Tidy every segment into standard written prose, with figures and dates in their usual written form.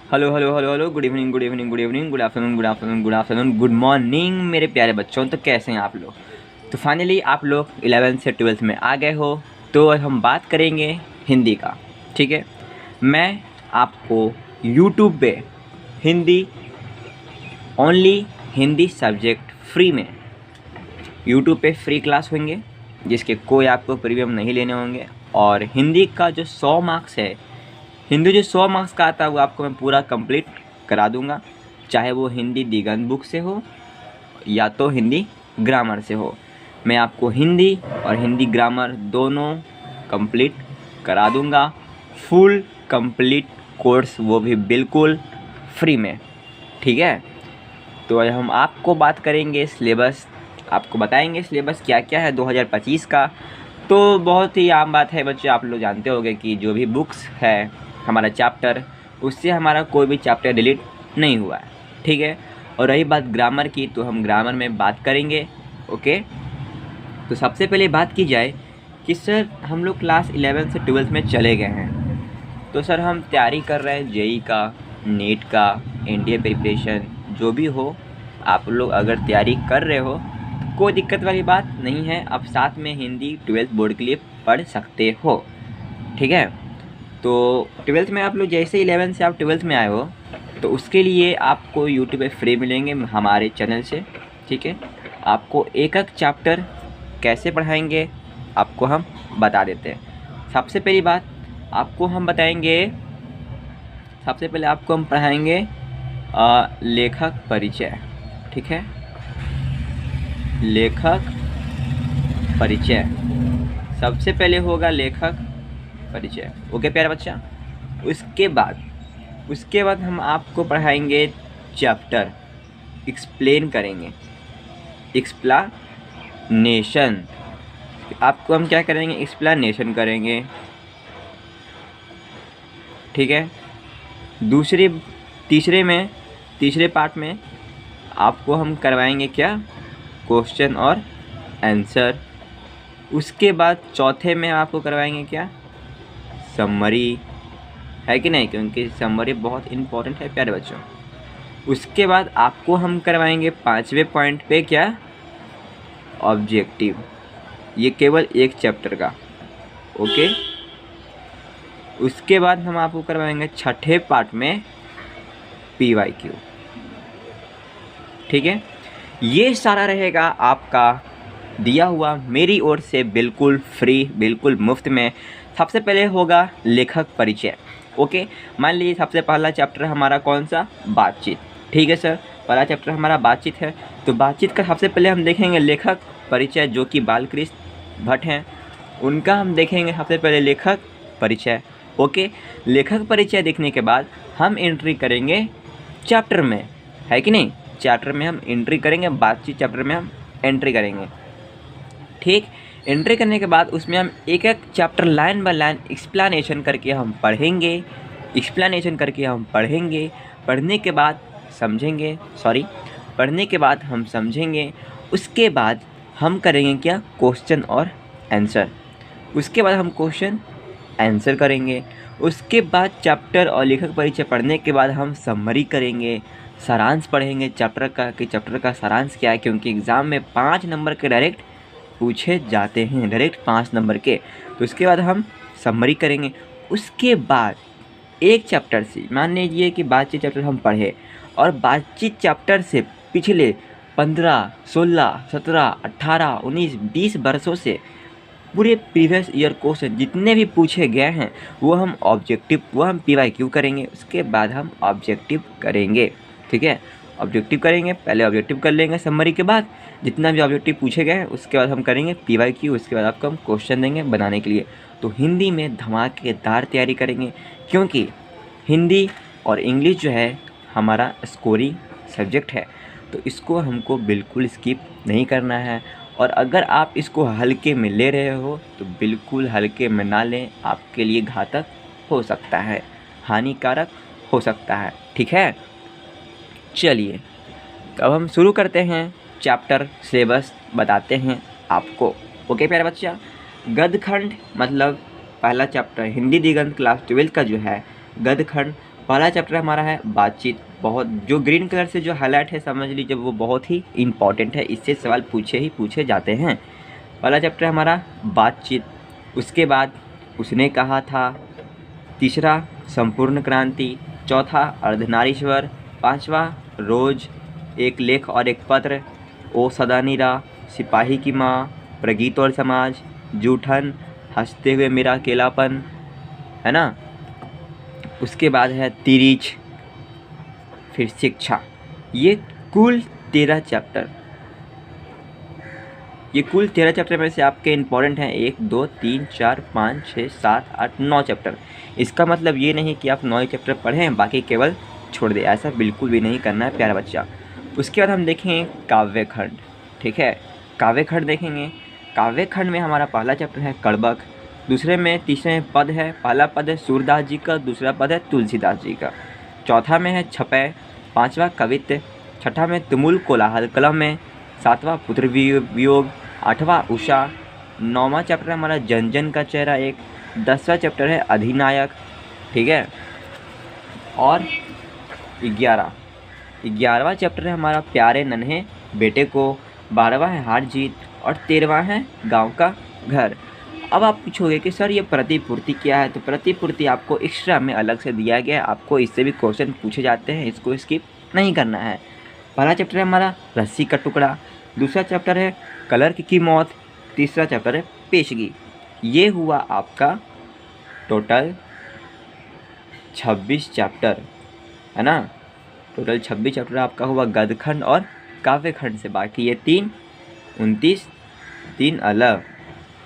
Hello hello hello hello, good evening good evening good evening, good afternoon good afternoon good afternoon, good morning मेरे प्यारे बच्चों। तो कैसे हैं आप लोग? तो फाइनली आप लोग 11th से 12th में आ गए हो। तो आज हम बात करेंगे हिंदी का। ठीक है, मैं आपको यूट्यूब पे Hindi only Hindi subject free में यूट्यूब पे फ्री क्लास होंगे, जिसके कोई आपको प्रीमियम नहीं लेने होंगे। और हिंदी का जो 100 मार्क्स है, हिंदी जो 100 मार्क्स का आता है वो आपको मैं पूरा कंप्लीट करा दूंगा, चाहे वो हिंदी दिगंत बुक से हो या तो हिंदी ग्रामर से हो। मैं आपको हिंदी और हिंदी ग्रामर दोनों कंप्लीट करा दूंगा, फुल कंप्लीट कोर्स, वो भी बिल्कुल फ्री में। ठीक है, तो आज हम आपको बात करेंगे सिलेबस, आपको बताएंगे सिलेबस क्या क्या है 2025 का। तो बहुत ही आम बात है बच्चे, आप लोग जानते होंगे कि जो भी बुक्स है हमारा चैप्टर, उससे हमारा कोई भी चैप्टर डिलीट नहीं हुआ है। ठीक है, और रही बात ग्रामर की, तो हम ग्रामर में बात करेंगे। ओके, तो सबसे पहले बात की जाए कि सर हम लोग क्लास 11 से 12 में चले गए हैं, तो सर हम तैयारी कर रहे हैं जेई का, नीट का, एनडीए प्रिपरेशन, जो भी हो। आप लोग अगर तैयारी कर रहे हो तो कोई दिक्कत वाली बात नहीं है, आप साथ में हिंदी 12th बोर्ड के लिए पढ़ सकते हो। ठीक है, तो 12th में आप लोग जैसे 11 से आप 12th में आए हो, तो उसके लिए आपको यूट्यूब पे फ्री मिलेंगे हमारे चैनल से। ठीक है, आपको एक एक चैप्टर कैसे पढ़ाएंगे आपको हम बता देते हैं। सबसे पहली बात आपको हम बताएंगे, सबसे पहले आपको हम पढ़ाएंगे लेखक परिचय। ठीक है, लेखक परिचय सबसे पहले होगा, लेखक परिचय। ओके प्यारा बच्चा, उसके बाद हम आपको पढ़ाएंगे चैप्टर, एक्सप्लेन करेंगे, एक्सप्लानेशन। आपको हम क्या करेंगे, एक्सप्लानेशन करेंगे। ठीक है, तीसरे पार्ट में आपको हम करवाएंगे क्या, क्वेश्चन और आंसर। उसके बाद चौथे में आपको करवाएंगे क्या, समरी, है कि नहीं, क्योंकि समरी बहुत इम्पोर्टेंट है प्यारे बच्चों। उसके बाद आपको हम करवाएंगे 5वें पॉइंट पे क्या, ऑब्जेक्टिव, ये केवल एक चैप्टर का। ओके, उसके बाद हम आपको करवाएंगे 6ठे पार्ट में PYQ। ठीक है, ये सारा रहेगा आपका दिया हुआ मेरी ओर से बिल्कुल फ्री, बिल्कुल मुफ्त में। सबसे पहले होगा लेखक परिचय। ओके, मान लीजिए सबसे पहला चैप्टर हमारा कौन सा, बातचीत। ठीक है सर, पहला चैप्टर हमारा बातचीत है, तो बातचीत का सबसे पहले हम देखेंगे लेखक परिचय, जो कि बालकृष्ण भट्ट हैं, उनका हम देखेंगे सबसे पहले लेखक परिचय। ओके, लेखक परिचय देखने के बाद हम एंट्री करेंगे चैप्टर में, है कि नहीं, चैप्टर में हम एंट्री करेंगे, बातचीत चैप्टर में हम एंट्री करेंगे। ठीक, एंट्री करने के बाद उसमें हम एक एक chapter line by line explanation करके हम पढ़ेंगे, पढ़ने के बाद हम समझेंगे। उसके बाद हम करेंगे क्या, क्वेश्चन और आंसर। उसके बाद हम क्वेश्चन आंसर करेंगे। उसके बाद चैप्टर और लेखक परिचय पढ़ने के बाद हम समरी करेंगे, सारांश पढ़ेंगे चैप्टर का कि चैप्टर का सारांश क्या है, क्योंकि एग्ज़ाम में 5 नंबर के डायरेक्ट पूछे जाते हैं, डायरेक्ट 5 नंबर के। तो उसके बाद हम समरी करेंगे। उसके बाद एक चैप्टर से, मान लीजिए कि बातचीत चैप्टर हम पढ़े, और बातचीत चैप्टर से पिछले 15, 16, 17, 18, 19, 20 वर्षों से पूरे प्रीवियस ईयर क्वेश्चन जितने भी पूछे गए हैं वो हम PYQ करेंगे। उसके बाद हम ऑब्जेक्टिव करेंगे। ठीक है, ऑब्जेक्टिव करेंगे, पहले ऑब्जेक्टिव कर लेंगे समरी के बाद, जितना भी ऑब्जेक्टिव पूछे गए हैं उसके बाद हम करेंगे PYQ। उसके बाद आपको हम क्वेश्चन देंगे बनाने के लिए। तो हिंदी में धमाकेदार तैयारी करेंगे, क्योंकि हिंदी और इंग्लिश जो है हमारा स्कोरिंग सब्जेक्ट है, तो इसको हमको बिल्कुल स्किप नहीं करना है। और अगर आप इसको हल्के में ले रहे हो तो बिल्कुल हल्के में ना लें, आपके लिए घातक हो सकता है, हानिकारक हो सकता है। ठीक है, चलिए अब हम शुरू करते हैं, चैप्टर सिलेबस बताते हैं आपको। ओके प्यारे बच्चा, गद्यखंड मतलब पहला चैप्टर हिंदी दिगंत क्लास 12 का जो है गद्यखंड, पहला चैप्टर हमारा है बातचीत। बहुत जो ग्रीन कलर से जो हाईलाइट है समझ लीजिए वो बहुत ही इम्पॉर्टेंट है, इससे सवाल पूछे जाते हैं। पहला चैप्टर हमारा बातचीत। उसके बाद उसने कहा था, तीसरा संपूर्ण क्रांति, चौथा अर्धनारीश्वर, पांचवा रोज, एक लेख और एक पत्र, ओ सदानीरा, सिपाही की माँ, प्रगीत और समाज, जूठन, हंसते हुए मेरा अकेलापन, है ना। उसके बाद है तिरीच, फिर शिक्षा। ये कुल 13 चैप्टर, ये कुल 13 चैप्टर में से आपके इंपॉर्टेंट हैं 1 2 3 4 5 6 7 8 9 चैप्टर। इसका मतलब ये नहीं कि आप 9 चैप्टर पढ़ें बाकी केवल छोड़ दें, ऐसा बिल्कुल भी नहीं करना है प्यारा बच्चा। उसके बाद हम देखेंगे काव्य खंड, ठीक है। काव्य खंड देखेंगे। काव्य खंड में हमारा पहला चैप्टर है कड़बक, तीसरे में पद है। पहला पद है सूरदास जी का, दूसरा पद है तुलसीदास जी का। चौथा में है छपै, पांचवा कवित्त, छठा में तुमुल कोलाहल कलम में, सातवां पुत्र वियोग, आठवां उषा, नौवां चैप्टर हमारा जन जन का चेहरा एक, 10वां चैप्टर है अधिनायक, ठीक है। और 11वां चैप्टर है हमारा प्यारे नन्हे बेटे को, 12वां है हार जीत और 13वां है गांव का घर। अब आप पूछोगे कि सर ये प्रतिपूर्ति क्या है, तो प्रतिपूर्ति आपको एक्स्ट्रा में अलग से दिया गया है, आपको इससे भी क्वेश्चन पूछे जाते हैं, इसको स्किप नहीं करना है। पहला चैप्टर है हमारा रस्सी का टुकड़ा, दूसरा चैप्टर है क्लर्क की मौत, तीसरा चैप्टर है पेशगी। ये हुआ आपका टोटल 26 चैप्टर, है ना। टोटल 26 चैप्टर आपका हुआ गद्यखंड और काव्यखंड से, बाकी ये 29 3 अलग,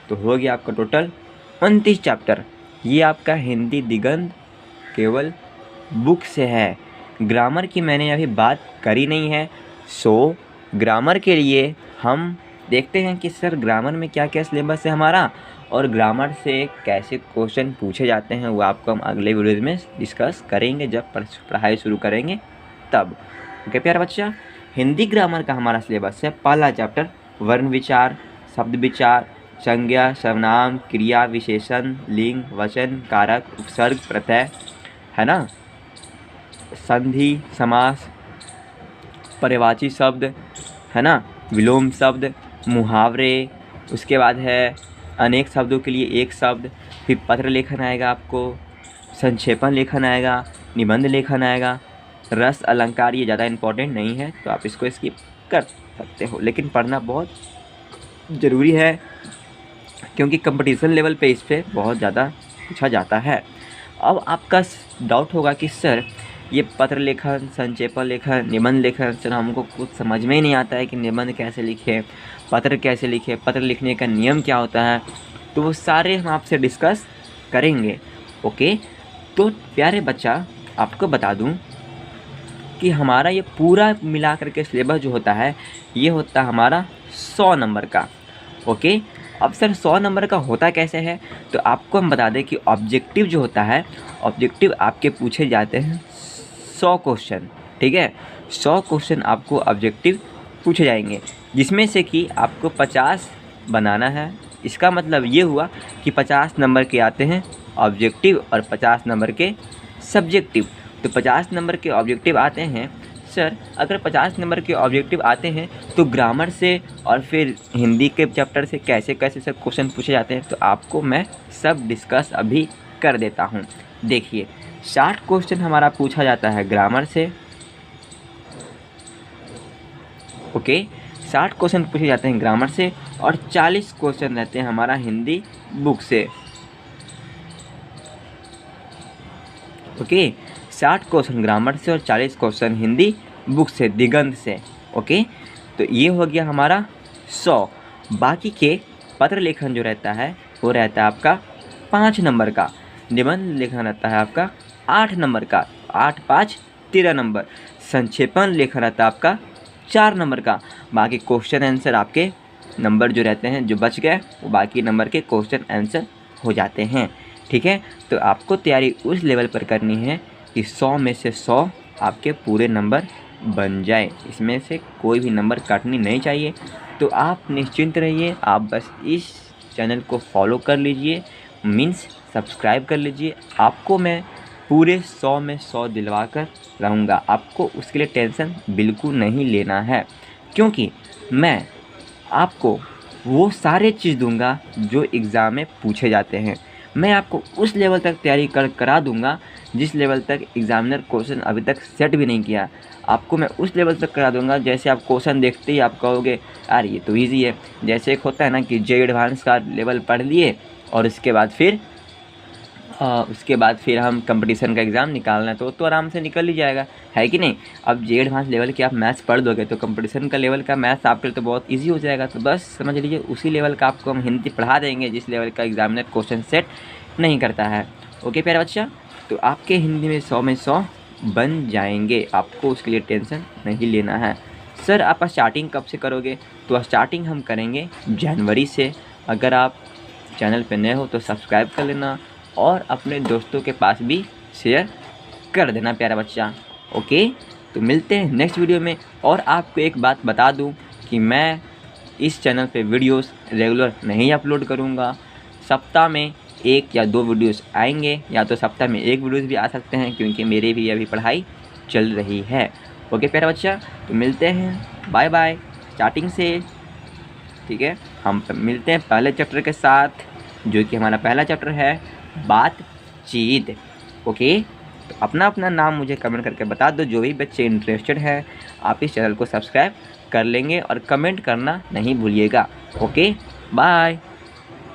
तो हो गया आपका टोटल 29 चैप्टर। ये आपका हिंदी दिगंत केवल बुक से है। ग्रामर की मैंने अभी बात करी नहीं है, सो ग्रामर के लिए हम देखते हैं कि सर ग्रामर में क्या क्या सिलेबस है हमारा और ग्रामर से कैसे क्वेश्चन पूछे जाते हैं, वो आपको हम अगले वीडियो में डिस्कस करेंगे जब पढ़ाई शुरू करेंगे तब। ओके प्यारा बच्चा, हिंदी ग्रामर का हमारा सिलेबस है पहला चैप्टर वर्ण विचार, शब्द विचार, संज्ञा, सर्वनाम, क्रिया, विशेषण, लिंग, वचन, कारक, उपसर्ग, प्रत्यय, है ना, संधि, समास, पर्यायवाची शब्द, है ना, विलोम शब्द, मुहावरे। उसके बाद है अनेक शब्दों के लिए एक शब्द, फिर पत्र लेखन आएगा आपको, संक्षेपण लेखन आएगा, निबंध लेखन आएगा, रस अलंकार। ये ज़्यादा इम्पोर्टेंट नहीं है तो आप इसको स्किप कर सकते हो, लेकिन पढ़ना बहुत ज़रूरी है क्योंकि कंपटीशन लेवल पे इस पर बहुत ज़्यादा पूछा जाता है। अब आपका डाउट होगा कि सर ये पत्र लेखन, संक्षेपण लेखन, निबंध लेखन, सर हमको कुछ समझ में ही नहीं आता है कि निबंध कैसे लिखें, पत्र कैसे लिखें, पत्र लिखने का नियम क्या होता है, तो वो सारे हम आपसे डिस्कस करेंगे। ओके, तो प्यारे बच्चा आपको बता दूं कि हमारा ये पूरा मिला करके सिलेबस जो होता है ये होता है हमारा 100 नंबर का। ओके, अब सर 100 नंबर का होता कैसे है, तो आपको हम बता दें कि ऑब्जेक्टिव जो होता है, ऑब्जेक्टिव आपके पूछे जाते हैं 100 क्वेश्चन, ठीक है। 100 क्वेश्चन आपको ऑब्जेक्टिव पूछे जाएंगे जिसमें से कि आपको 50 बनाना है। इसका मतलब ये हुआ कि 50 नंबर के आते हैं ऑब्जेक्टिव और 50 नंबर के सब्जेक्टिव। तो 50 नंबर के ऑब्जेक्टिव आते हैं, सर अगर 50 नंबर के ऑब्जेक्टिव आते हैं तो ग्रामर से और फिर हिंदी के चैप्टर से कैसे कैसे सब क्वेश्चन पूछे जाते हैं, तो आपको मैं सब डिस्कस अभी कर देता हूँ। देखिए 60 क्वेश्चन हमारा पूछा जाता है ग्रामर से। ओके, 60 क्वेश्चन पूछे जाते हैं ग्रामर से और 40 क्वेश्चन रहते हैं हमारा हिंदी बुक से। ओके, 60 क्वेश्चन ग्रामर से और 40 क्वेश्चन हिंदी बुक से, दिगंत से। ओके, तो ये हो गया हमारा 100। बाकी के पत्र लेखन जो रहता है वो रहता है आपका 5 नंबर का, निबंध लेखन रहता है आपका 8 नंबर का, 8 5 13 नंबर, संक्षेपण लेखन रहता है आपका 4 नंबर का। बाकी क्वेश्चन आंसर आपके नंबर जो रहते हैं जो बच गए वो बाकी नंबर के क्वेश्चन आंसर हो जाते हैं, ठीक है। तो आपको तैयारी उस लेवल पर करनी है कि 100 में से 100 आपके पूरे नंबर बन जाए, इसमें से कोई भी नंबर काटनी नहीं चाहिए। तो आप निश्चिंत रहिए, आप बस इस चैनल को फॉलो कर लीजिए, मीन्स सब्सक्राइब कर लीजिए। आपको मैं पूरे 100 में 100 दिलवा कर रहूँगा। आपको उसके लिए टेंशन बिल्कुल नहीं लेना है, क्योंकि मैं आपको वो सारे चीज़ दूंगा जो एग्ज़ाम में पूछे जाते हैं। मैं आपको उस लेवल तक तैयारी करा दूंगा जिस लेवल तक एग्ज़ामिनर क्वेश्चन अभी तक सेट भी नहीं किया। आपको मैं उस लेवल तक करा दूंगा जैसे आप क्वेश्चन देखते ही आप कहोगे यार ये तो ईजी है। जैसे एक होता है ना कि जे एडवांस का लेवल पढ़ लिए और उसके बाद फिर हम कंपटीशन का एग्ज़ाम निकालना है तो आराम से निकल ही जाएगा, है कि नहीं। अब जे एडवांस लेवल के आप मैथ्स पढ़ दोगे तो कंपटीशन का लेवल का मैथ्स आपके लिए तो बहुत इजी हो जाएगा। तो बस समझ लीजिए उसी लेवल का आपको हम हिंदी पढ़ा देंगे जिस लेवल का एग्ज़ामिनर क्वेश्चन सेट नहीं करता है। ओके प्यारे बच्चा, तो आपके हिंदी में 100 में 100 बन जाएंगे, आपको उसके लिए टेंशन नहीं लेना है। सर आप स्टार्टिंग कब से करोगे? तो स्टार्टिंग हम करेंगे जनवरी से। अगर आप चैनल पे नए हो तो सब्सक्राइब कर लेना और अपने दोस्तों के पास भी शेयर कर देना प्यारा बच्चा। ओके, तो मिलते हैं नेक्स्ट वीडियो में। और आपको एक बात बता दूं कि मैं इस चैनल पे वीडियोस रेगुलर नहीं अपलोड करूंगा। सप्ताह में 1 या 2 वीडियोस आएंगे, या तो सप्ताह में 1 वीडियोस भी आ सकते हैं, क्योंकि मेरी भी अभी पढ़ाई चल रही है। ओके प्यारा बच्चा, तो मिलते हैं, बाय बाय। स्टार्टिंग से ठीक है, हम मिलते हैं पहले चैप्टर के साथ, जो कि हमारा पहला चैप्टर है बातचीत। ओके, तो अपना नाम मुझे कमेंट करके बता दो। जो भी बच्चे इंटरेस्टेड हैं आप इस चैनल को सब्सक्राइब कर लेंगे और कमेंट करना नहीं भूलिएगा। Okay, bye.